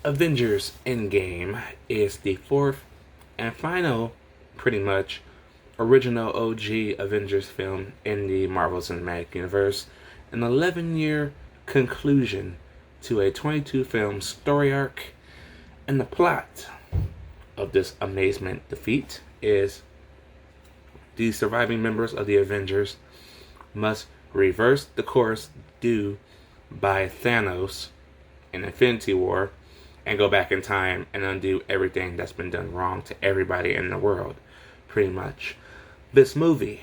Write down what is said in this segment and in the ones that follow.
Avengers Endgame is the fourth and final, pretty much, original OG Avengers film in the Marvel Cinematic Universe, an 11-year conclusion to a 22-film story arc, and the plot of this amazement defeat is the surviving members of the Avengers must reverse the course due by Thanos in Infinity War and go back in time and undo everything that's been done wrong to everybody in the world, pretty much. This movie,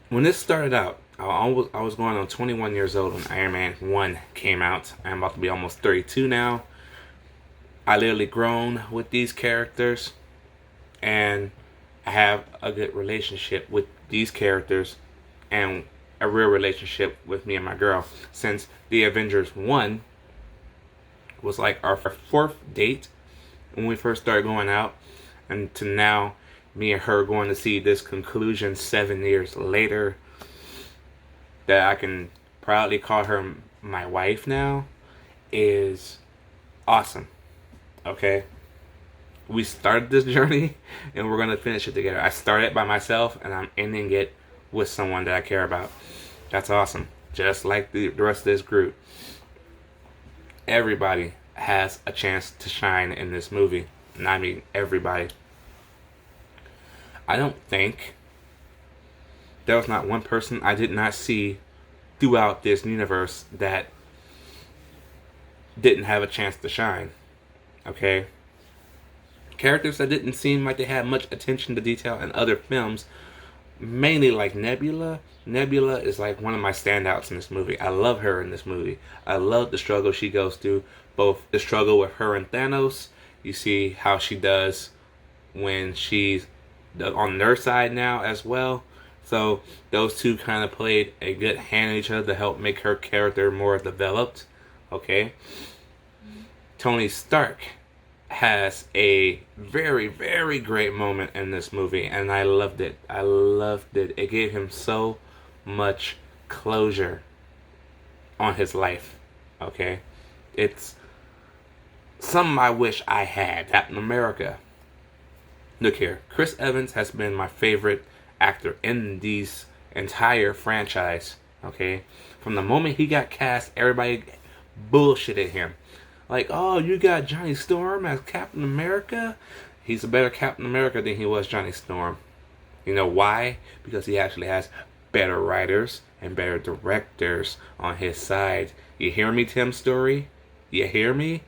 when this started out, I was going on 21 years old when Iron Man 1 came out. I'm about to be almost 32 now. I literally grown with these characters, and I have a good relationship with these characters and a real relationship with me and my girl, since the Avengers 1 was like our fourth date when we first started going out, and to now me and her going to see this conclusion 7 years later, that I can proudly call her my wife now, is awesome. Okay, we started this journey and we're gonna finish it together. I started by myself and I'm ending it with someone that I care about. That's awesome. Just like the rest of this group. Everybody has a chance to shine in this movie. And I mean everybody. I don't think there was not one person I did not see throughout this universe that didn't have a chance to shine. Okay? Characters that didn't seem like they had much attention to detail in other films, mainly like Nebula. Nebula is like one of my standouts in this movie. I love her in this movie. I love the struggle she goes through, both the struggle with her and Thanos. You see how she does when she's on their side now as well. So those two kind of played a good hand in each other to help make her character more developed. Okay. Tony Stark has a very, very great moment in this movie, and I loved it. I loved it. It gave him so much closure on his life. Okay? It's something I wish I had. Captain America. Look here. Chris Evans has been my favorite actor in these entire franchise. Okay? From the moment he got cast, everybody bullshitted him. Like, oh, you got Johnny Storm as Captain America? He's a better Captain America than he was Johnny Storm. You know why? Because he actually has better writers and better directors on his side. You hear me, Tim Story? You hear me?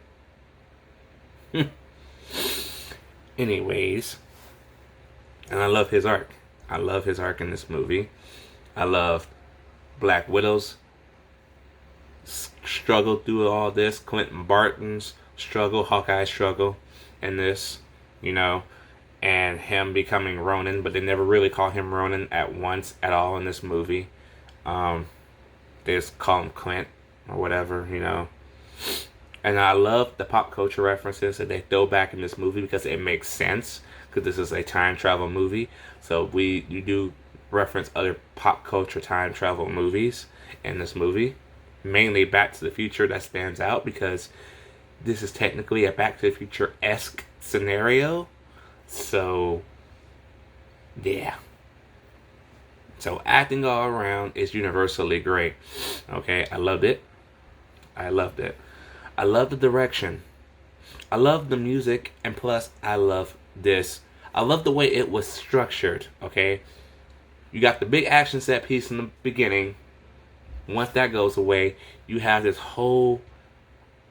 Anyways, and I love his arc. I love his arc in this movie. I love Black Widow's struggle through all this, Clinton Barton's struggle, Hawkeye's struggle in this, you know, and him becoming Ronin, but they never really call him Ronin at once at all in this movie. They just call him Clint or whatever, you know. And I love the pop culture references that they throw back in this movie because it makes sense, because this is a time travel movie. So you do reference other pop culture time travel movies in this movie. Mainly Back to the Future that stands out because this is technically a Back to the Future-esque scenario. So, yeah. So, acting all around is universally great. Okay, I loved it. I loved it. I love the direction. I love the music, and plus, I love this. I love the way it was structured, okay? You got the big action set piece in the beginning. Once that goes away, you have this whole...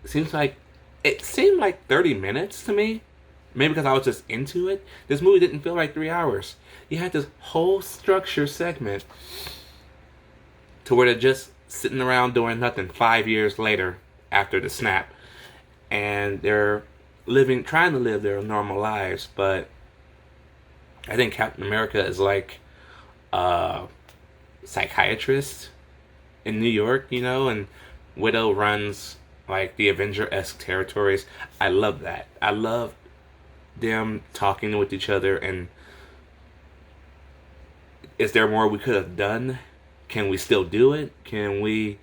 It seemed like 30 minutes to me. Maybe because I was just into it. This movie didn't feel like 3 hours. You had this whole structure segment to where they're just sitting around doing nothing 5 years later after the snap. and they're trying to live their normal lives. But I think Captain America is like a psychiatrist in New York, and Widow runs like the Avenger-esque territories. I love that. I love them talking with each other. And is there more we could have done? Can we still do it? Can we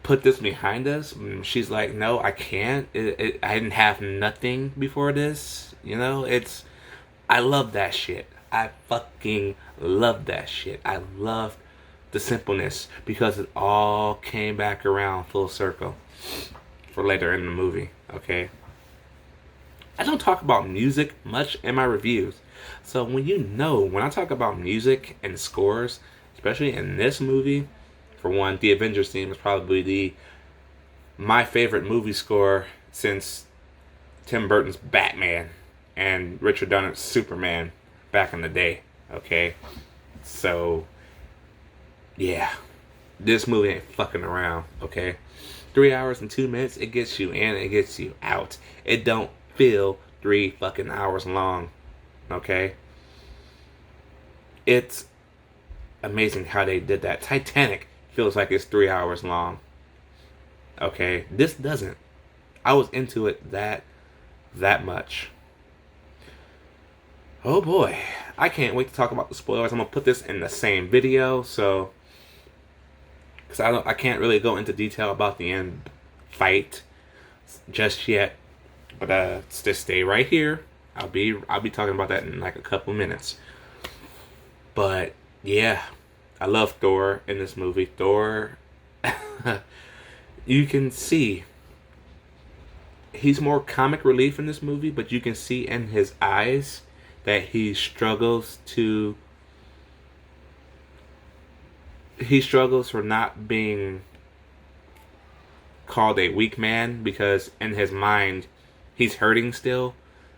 put this behind us? And she's like, no, I can't. I didn't have nothing before this. I love that shit. I fucking love that shit. I love the simpleness, because it all came back around full circle for later in the movie. Okay, I don't talk about music much in my reviews, so when I talk about music and scores, especially in this movie, for one, the Avengers theme is probably my favorite movie score since Tim Burton's Batman and Richard Donner's Superman back in the day. Okay, so yeah, this movie ain't fucking around. Okay, 3 hours and 2 minutes, it gets you in, it gets you out. It don't feel 3 fucking hours long. Okay, it's amazing how they did that. Titanic feels like it's 3 hours long. Okay, this doesn't. I was into it that much. Oh boy, I can't wait to talk about the spoilers. I'm gonna put this in the same video, so because I can't really go into detail about the end fight just yet. But just stay right here. I'll be talking about that in like a couple minutes. But yeah, I love Thor in this movie. Thor, you can see he's more comic relief in this movie, but you can see in his eyes that he struggles for not being called a weak man, because in his mind he's hurting still,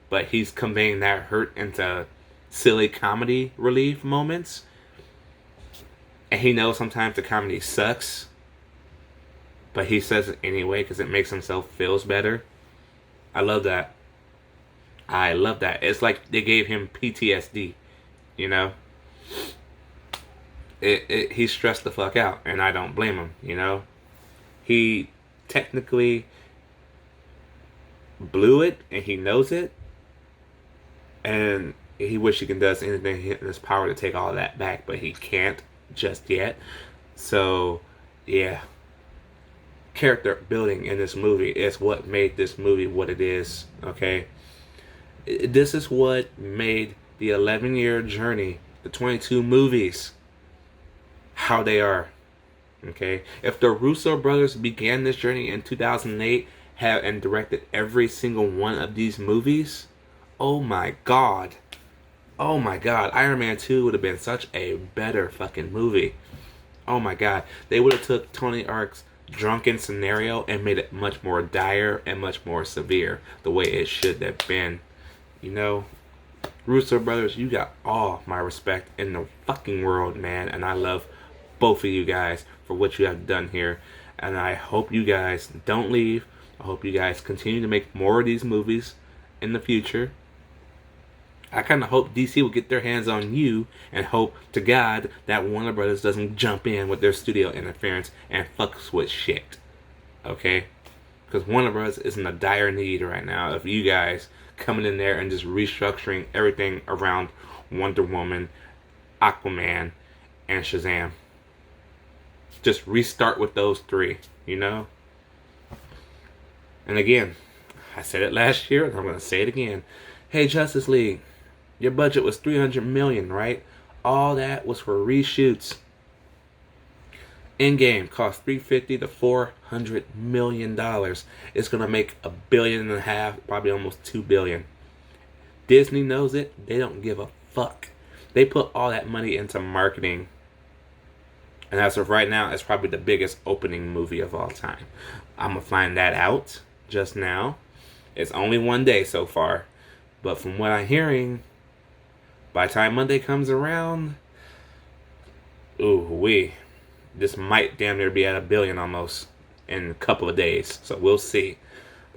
but he's conveying that hurt into silly comedy relief moments. And he knows sometimes the comedy sucks, but he says it anyway because it makes himself feel better. I love that. It's like they gave him PTSD, He's stressed the fuck out, and I don't blame him, He technically blew it, and he knows it, and he wishes he can do anything in his power to take all of that back, but he can't just yet. So, yeah. Character building in this movie is what made this movie what it is, okay? This is what made the 11-year journey, the 22 movies, how they are. Okay? If the Russo brothers began this journey in 2008 and directed every single one of these movies, oh my god. Iron Man 2 would have been such a better fucking movie. Oh my god. They would have took Tony Stark's drunken scenario and made it much more dire and much more severe, the way it should have been. Russo brothers, you got all my respect in the fucking world, man. And I love both of you guys for what you have done here. And I hope you guys don't leave. I hope you guys continue to make more of these movies in the future. I kind of hope DC will get their hands on you, and hope to God that Warner Brothers doesn't jump in with their studio interference and fucks with shit. Okay? Because Warner Brothers is in a dire need right now of you guys coming in there and just restructuring everything around Wonder Woman, Aquaman, and Shazam. Just restart with those three, And again, I said it last year, and I'm going to say it again. Hey, Justice League, your budget was $300 million, right? All that was for reshoots. Endgame cost $350 to $400 million. It's gonna make $1.5 billion, probably almost $2 billion. Disney knows it. They don't give a fuck. They put all that money into marketing, and as of right now, it's probably the biggest opening movie of all time. I'm gonna find that out just now. It's only one day so far, but from what I'm hearing, by the time Monday comes around, this might damn near be at $1 billion almost in a couple of days. So we'll see.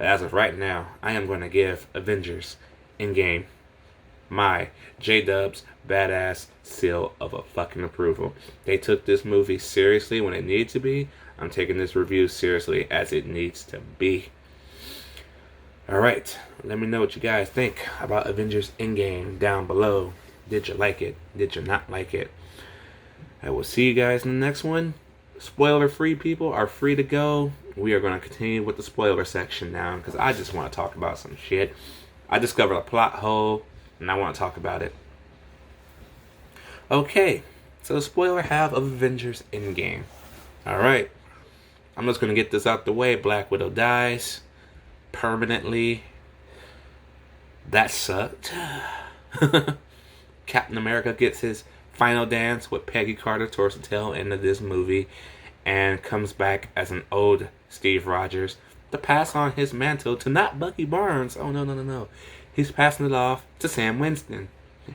But as of right now, I am going to give Avengers Endgame my J-Dub's badass seal of a fucking approval. They took this movie seriously when it needed to be. I'm taking this review seriously as it needs to be. Alright, let me know what you guys think about Avengers Endgame down below. Did you like it? Did you not like it? I will see you guys in the next one. Spoiler-free people are free to go. We are going to continue with the spoiler section now because I just want to talk about some shit. I discovered a plot hole and I want to talk about it. Okay, so the spoiler half of Avengers Endgame. Alright, I'm just going to get this out the way. Black Widow dies permanently. That sucked. Captain America gets his final dance with Peggy Carter towards the tail end of this movie and comes back as an old Steve Rogers to pass on his mantle to not Bucky Barnes. Oh, no. He's passing it off to Sam Winston.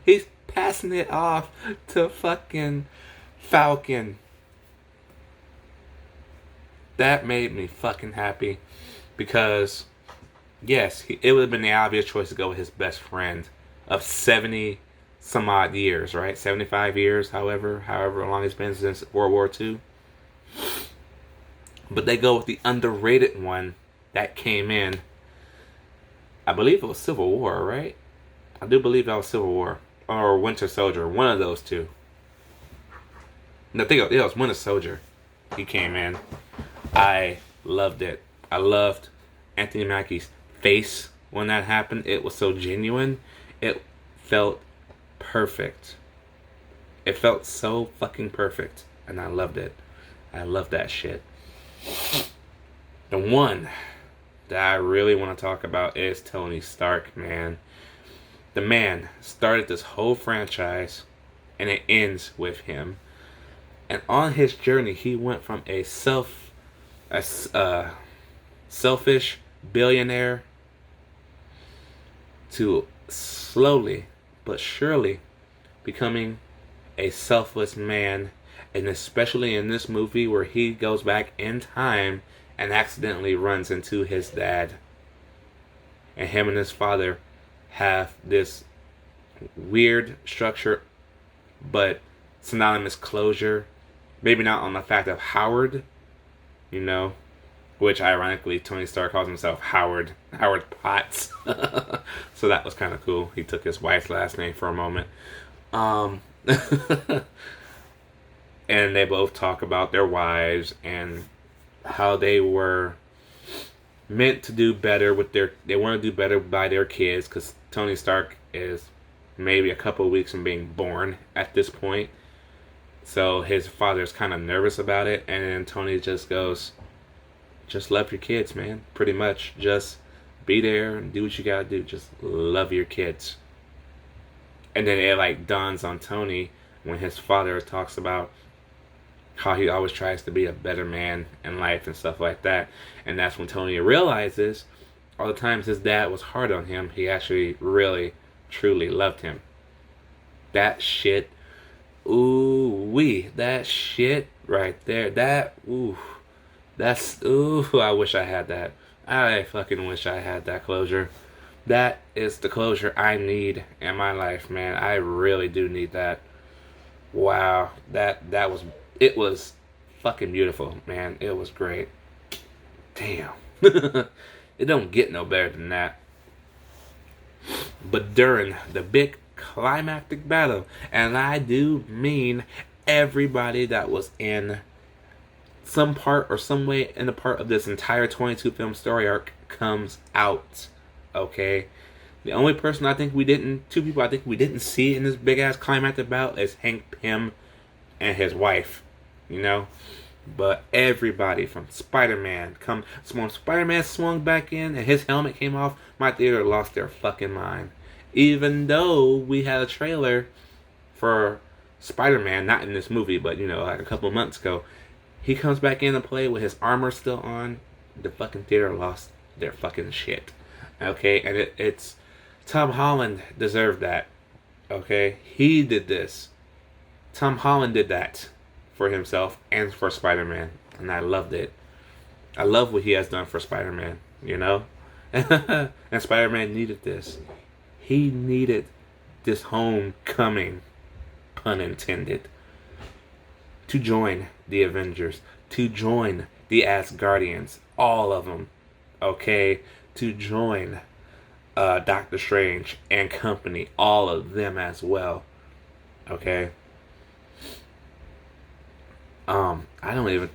He's passing it off to fucking Falcon. That made me fucking happy because, yes, it would have been the obvious choice to go with his best friend of 70 some odd years, right? 75 years, however long it's been since World War II. But they go with the underrated one that came in. I believe it was Civil War, right? I do believe that was Civil War. Or Winter Soldier, one of those two. No, I think it was Winter Soldier. He came in. I loved it. I loved Anthony Mackie's face when that happened. It was so genuine. It felt perfect. It felt so fucking perfect. And I loved it. I love that shit. The one that I really want to talk about is Tony Stark, man. The man started this whole franchise and it ends with him. And on his journey, he went from a selfish billionaire to slowly but surely becoming a selfless man, and especially in this movie where he goes back in time and accidentally runs into his dad, and him and his father have this weird structure but synonymous closure. Maybe not on the fact of Howard, you know, which ironically Tony Stark calls himself Howard Potts. So that was kind of cool. He took his wife's last name for a moment. And they both talk about their wives and how they were meant to do better with they want to do better by their kids, because Tony Stark is maybe a couple of weeks from being born at this point. So his father's kind of nervous about it, and then Tony just goes, just love your kids, man. Pretty much just be there and do what you gotta do. Just love your kids. And then it like dawns on Tony when his father talks about how he always tries to be a better man in life and stuff like that. And that's when Tony realizes all the times his dad was hard on him, he actually really, truly loved him. That shit, ooh-wee, that shit right there, I wish I had that. I fucking wish I had that closure. That is the closure I need in my life, man. I really do need that. Wow, it was fucking beautiful, man. It was great. Damn. It don't get no better than that. But during the big climactic battle, and I do mean everybody that was in some part or some way in the part of this entire 22 film story arc comes out. Okay? The only person two people I think we didn't see in this big ass climactic battle is Hank Pym and his wife. You know? But everybody from Spider-Man when Spider-Man swung back in and his helmet came off, my theater lost their fucking mind. Even though we had a trailer for Spider-Man, not in this movie, but you know, like a couple months ago, he comes back in to play with his armor still on. The fucking theater lost their fucking shit. Okay, and it's Tom Holland deserved that. Okay, he did this. Tom Holland did that for himself and for Spider-Man, and I loved it. I love what he has done for Spider-Man, you know? And Spider-Man needed this. He needed this homecoming, pun intended, to join the Avengers, to join the Asgardians, all of them, okay, to join Doctor Strange and company, all of them as well, okay. I don't even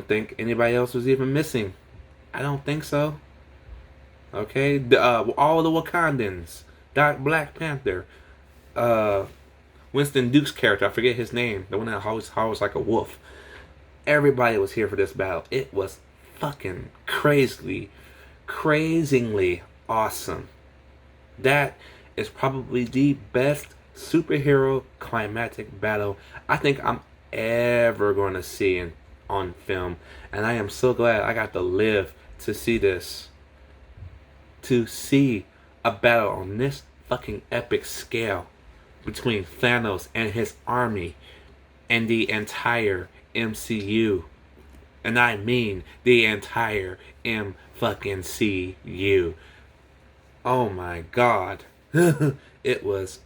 think anybody else was even missing. I don't think so. Okay, all of the Wakandans, Black Panther, Winston Duke's character, I forget his name, the one that always like a wolf. Everybody was here for this battle. It was fucking crazily awesome. That is probably the best superhero climactic battle I think I'm ever going to see on film. And I am so glad I got to live to see this. To see a battle on this fucking epic scale between Thanos and his army and the entire MCU. And I mean the entire M-fucking-C-U. Oh my god. It was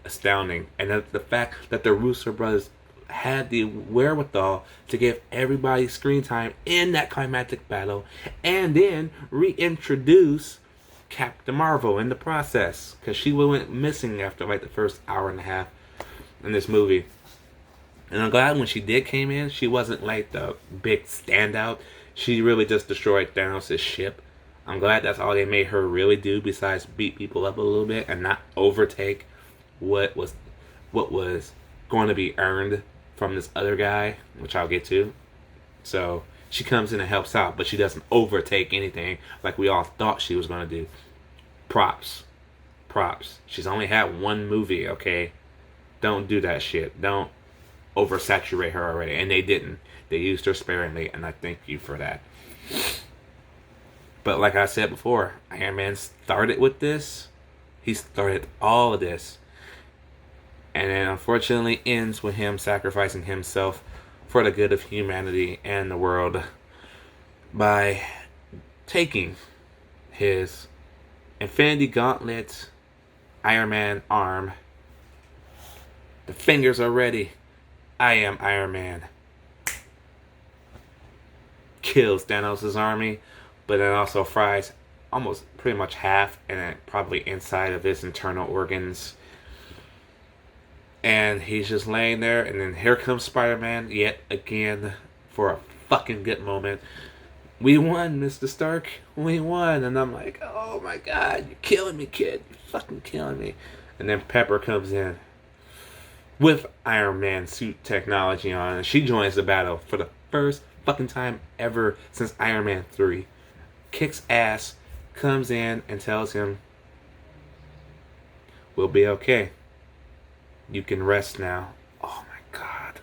astounding. And the fact that the Russo brothers had the wherewithal to give everybody screen time in that climactic battle and then reintroduce Captain Marvel in the process, because she went missing after like the first hour and a half in this movie. And I'm glad when she did came in, she wasn't like the big standout. She really just destroyed Thanos' ship. I'm glad that's all they made her really do, besides beat people up a little bit and not overtake what was going to be earned from this other guy, which I'll get to. So she comes in and helps out, but she doesn't overtake anything like we all thought she was going to do. Props. She's only had one movie, okay? Don't do that shit. Don't oversaturate her already. And they didn't. They used her sparingly, and I thank you for that. But like I said before, Iron Man started with this. He started all of this. And then unfortunately ends with him sacrificing himself for the good of humanity and the world by taking his Infinity Gauntlet Iron Man arm. The fingers are ready. I am Iron Man. Kills Thanos' army, but then also fries almost pretty much half, and then probably inside of his internal organs. And he's just laying there, and then here comes Spider-Man yet again for a fucking good moment. We won, Mr. Stark. We won. And I'm like, oh my god, you're killing me, kid. You're fucking killing me. And then Pepper comes in with Iron Man suit technology on, and she joins the battle for the first fucking time ever since Iron Man 3. Kicks ass, comes in and tells him, we'll be okay. You can rest now. Oh my god.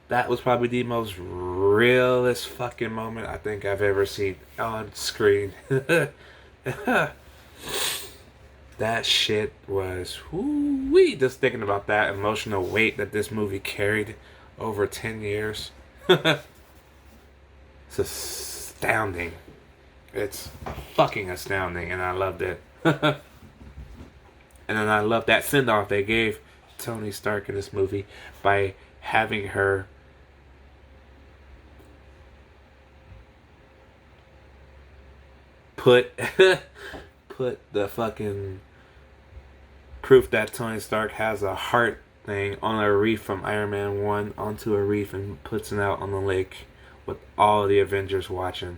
That was probably the most realest fucking moment I think I've ever seen on screen. That shit was whoo-wee. Just thinking about that emotional weight that this movie carried over 10 years. It's astounding. It's fucking astounding, and I loved it. And then I love that send-off they gave Tony Stark in this movie by having her put the fucking proof that Tony Stark has a heart thing on a reef from Iron Man 1 onto a reef and puts it out on the lake with all of the Avengers watching.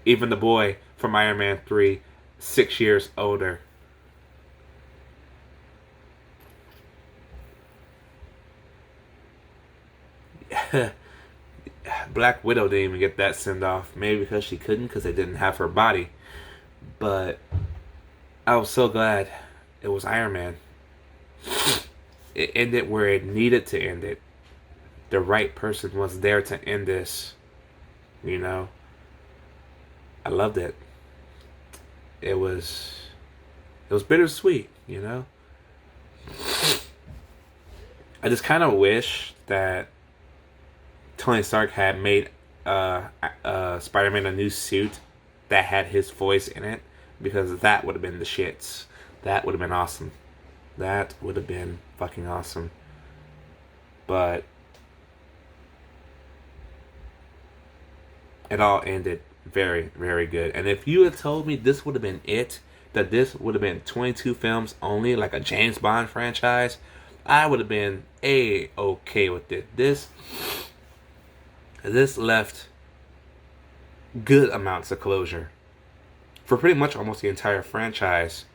Even the boy from Iron Man 3, 6 years older. Black Widow didn't even get that send off. Maybe because she couldn't, because they didn't have her body. But I was so glad it was Iron Man. It ended where it needed to end it. The right person was there to end this. You know? I loved it. It was It was bittersweet, you know? I just kind of wish that Tony Stark had made Spider-Man a new suit that had his voice in it, because that would have been the shits. That would have been awesome. That would have been fucking awesome. But it all ended very, very good. And if you had told me this would have been it, that this would have been 22 films only, like a James Bond franchise, I would have been okay with it. This left good amounts of closure for pretty much almost the entire franchise.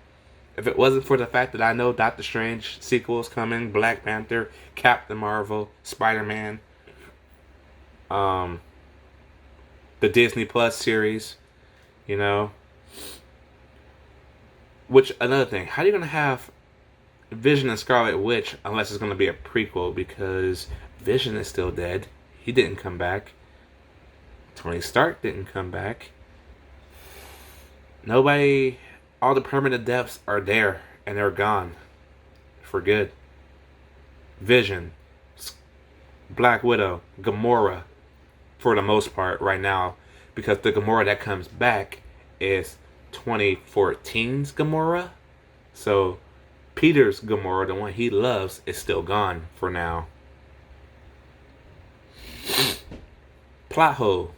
If it wasn't for the fact that I know Doctor Strange sequels coming, Black Panther, Captain Marvel, Spider-Man, the Disney Plus series, you know. Which, another thing, how are you going to have Vision and Scarlet Witch unless it's going to be a prequel? Because Vision is still dead. He didn't come back. Tony Stark didn't come back. Nobody, all the permanent deaths are there and they're gone for good. Vision, Black Widow, Gamora, for the most part right now, because the Gamora that comes back is 2014's Gamora. So Peter's Gamora, the one he loves, is still gone for now. Plot hole.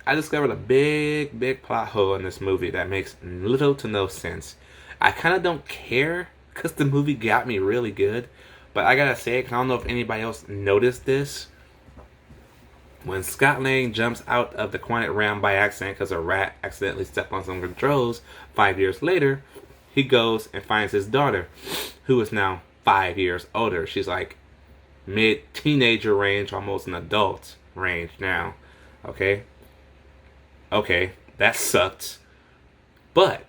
I discovered a big plot hole in this movie that makes little to no sense. I kind of don't care because the movie got me really good. But I gotta say it, because I don't know if anybody else noticed this. When Scott Lang jumps out of the quantum realm by accident because a rat accidentally stepped on some controls 5 years later, he goes and finds his daughter, who is now 5 years older. She's like mid-teenager range, almost an adult range now. Okay, that sucked. But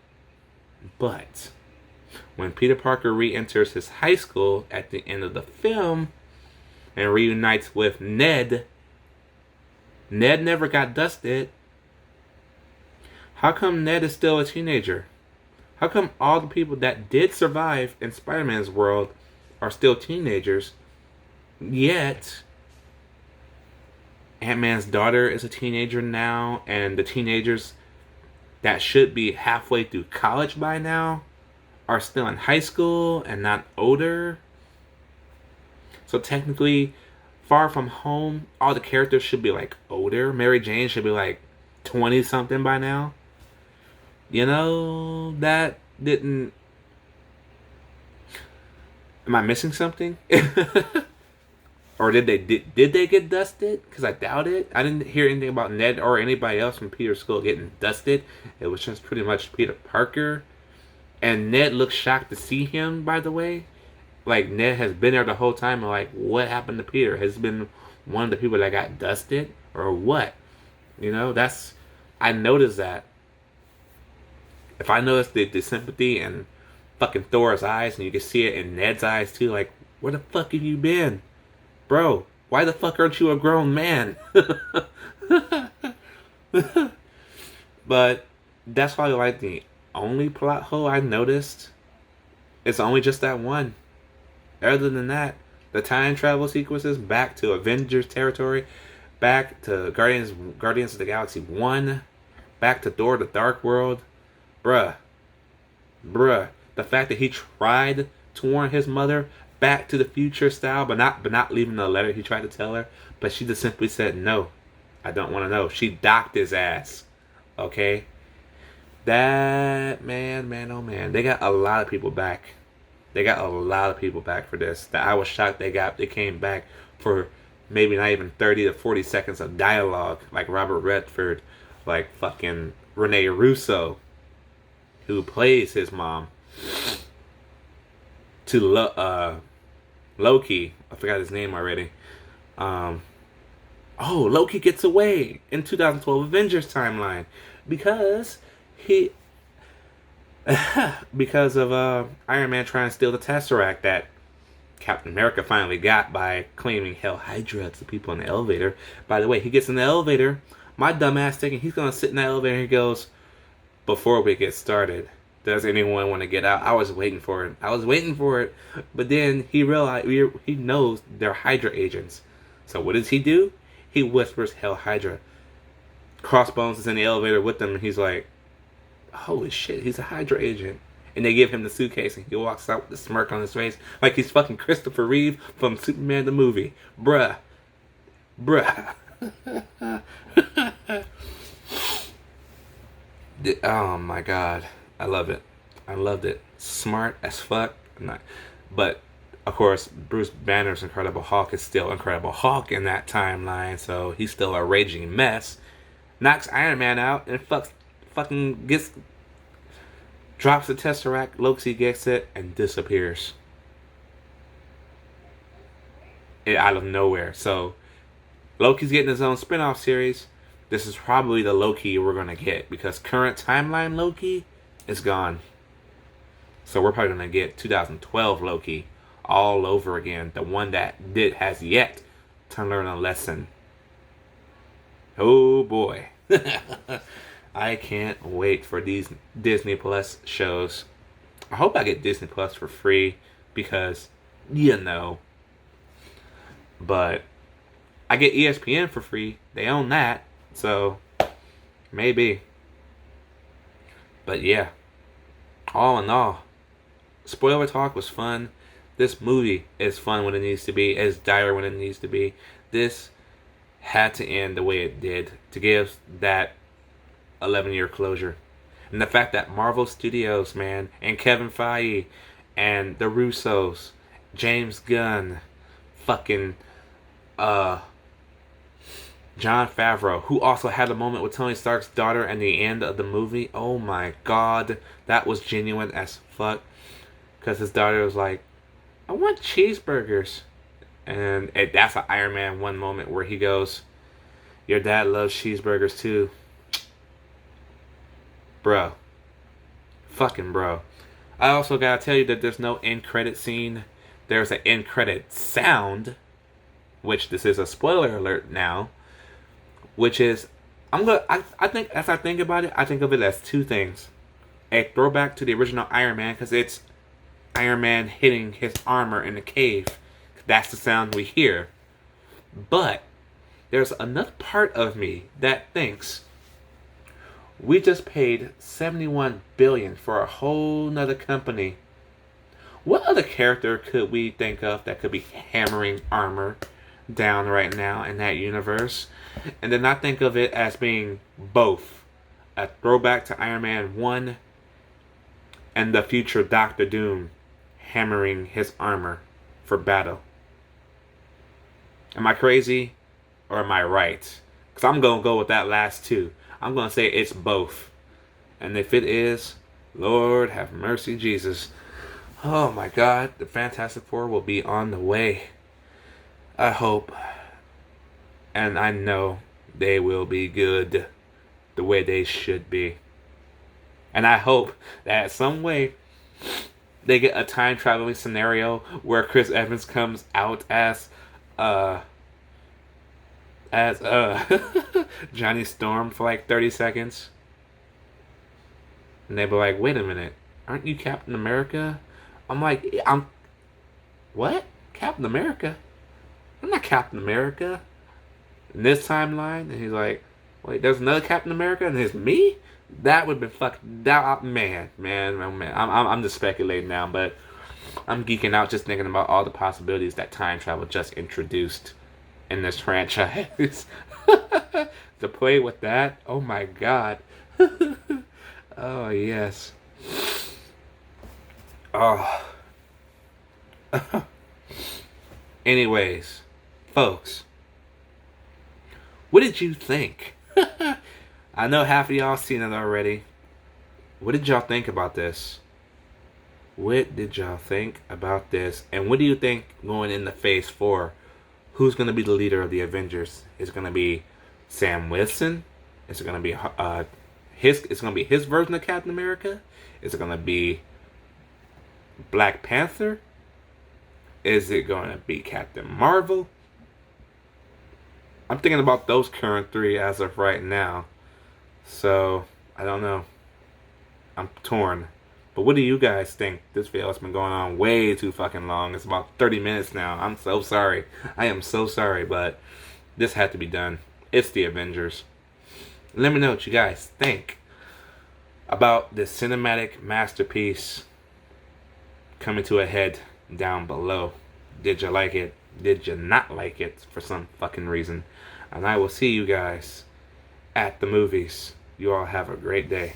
when Peter Parker re-enters his high school at the end of the film and reunites with Ned never got dusted. How come Ned is still a teenager? How come all the people that did survive in Spider-Man's world are still teenagers, yet Ant-Man's daughter is a teenager now, and the teenagers that should be halfway through college by now are still in high school and not older? So technically, Far From Home, all the characters should be like older. Mary Jane should be like 20 something by now. You know, that didn't... Am I missing something? Or did they get dusted? Because I doubt it. I didn't hear anything about Ned or anybody else from Peter's school getting dusted. It was just pretty much Peter Parker. And Ned looked shocked to see him, by the way. Like, Ned has been there the whole time, and like, what happened to Peter? Has he been one of the people that got dusted? Or what? You know, I noticed that. If I noticed the sympathy in fucking Thor's eyes, and you can see it in Ned's eyes too, like, where the fuck have you been? Bro, why the fuck aren't you a grown man? But that's probably like the only plot hole I noticed. It's only just that one. Other than that, the time travel sequences back to Avengers territory, back to Guardians of the Galaxy 1, back to Thor the Dark World. Bruh. The fact that he tried to warn his mother back to the future style, but not leaving a letter he tried to tell her, but she just simply said, no, I don't want to know. She docked his ass. Okay? That, man, oh man, they got a lot of people back. They got a lot of people back for this. That I was shocked they came back for maybe not even 30 to 40 seconds of dialogue, like Robert Redford, like fucking Renee Russo, who plays his mom, to Loki. I forgot his name already. Loki gets away in 2012 Avengers timeline because of Iron Man trying to steal the Tesseract that Captain America finally got by claiming Hell Hydra to the people in the elevator. By the way, he gets in the elevator. My dumbass thinking he's going to sit in the elevator and he goes, before we get started, Does anyone want to get out? I was waiting for it. But then he realized he knows they're Hydra agents. So what does he do? He whispers, "Hell Hydra." Crossbones is in the elevator with them, and he's like, "Holy shit, he's a Hydra agent." And they give him the suitcase, and he walks out with a smirk on his face, like he's fucking Christopher Reeve from Superman the movie. Bruh. Oh my god. I love it. I loved it. Smart as fuck. But, of course, Bruce Banner's Incredible Hulk is still Incredible Hulk in that timeline, so he's still a raging mess. Knocks Iron Man out and fucking drops the Tesseract. Loki gets it and disappears. Out of nowhere. So, Loki's getting his own spin-off series. This is probably the Loki we're going to get, because current timeline Loki is gone. So we're probably going to get 2012 Loki all over again. The one that has yet to learn a lesson. Oh boy. I can't wait for these Disney Plus shows. I hope I get Disney Plus for free, because, But I get ESPN for free. They own that. So, maybe. But yeah. All in all, spoiler talk was fun. This movie is fun when it needs to be. It's dire when it needs to be. This had to end the way it did to give that 11-year closure. And the fact that Marvel Studios, man, and Kevin Feige, and the Russos, James Gunn, fucking, Jon Favreau, who also had a moment with Tony Stark's daughter at the end of the movie. Oh my god, that was genuine as fuck. Because his daughter was like, "I want cheeseburgers." And that's an Iron Man 1 moment where he goes, "Your dad loves cheeseburgers too." Bro. Fucking bro. I also gotta tell you that there's no end credit scene. There's an end credit sound, which this is a spoiler alert now. Which is, I think, as I think about it, I think of it as two things. A throwback to the original Iron Man, because it's Iron Man hitting his armor in the cave. That's the sound we hear. But there's another part of me that thinks we just paid $71 billion for a whole nother company. What other character could we think of that could be hammering armor down right now in that universe? And then I think of it as being both a throwback to Iron Man 1 and the future Doctor Doom hammering his armor for battle. Am I crazy or am I right? Because I'm going to go with that last two. I'm going to say it's both. And if it is, Lord have mercy, Jesus. Oh my God, the Fantastic Four will be on the way. I hope. And I know they will be good the way they should be. And I hope that some way they get a time traveling scenario where Chris Evans comes out as Johnny Storm for like 30 seconds. And they be like, "Wait a minute, aren't you Captain America?" I'm like, what? Captain America? I'm not Captain America. In this timeline, and he's like, "Wait, there's another Captain America, and it's me." That would be fucking man. I'm just speculating now, but I'm geeking out just thinking about all the possibilities that time travel just introduced in this franchise. To play with that, oh my God. Oh yes. Oh. Anyways, folks. What did you think? I know half of y'all seen it already. What did y'all think about this? What did y'all think about this? And what do you think going into Phase 4? Who's going to be the leader of the Avengers? Is it going to be Sam Wilson? Is it going to be it's going to be his version of Captain America? Is it going to be Black Panther? Is it going to be Captain Marvel? I'm thinking about those current three as of right now. So, I don't know. I'm torn. But what do you guys think? This video has been going on way too fucking long. It's about 30 minutes now. I'm so sorry. I am so sorry, but this had to be done. It's the Avengers. Let me know what you guys think about this cinematic masterpiece coming to a head down below. Did you like it? Did you not like it for some fucking reason? And I will see you guys at the movies. You all have a great day.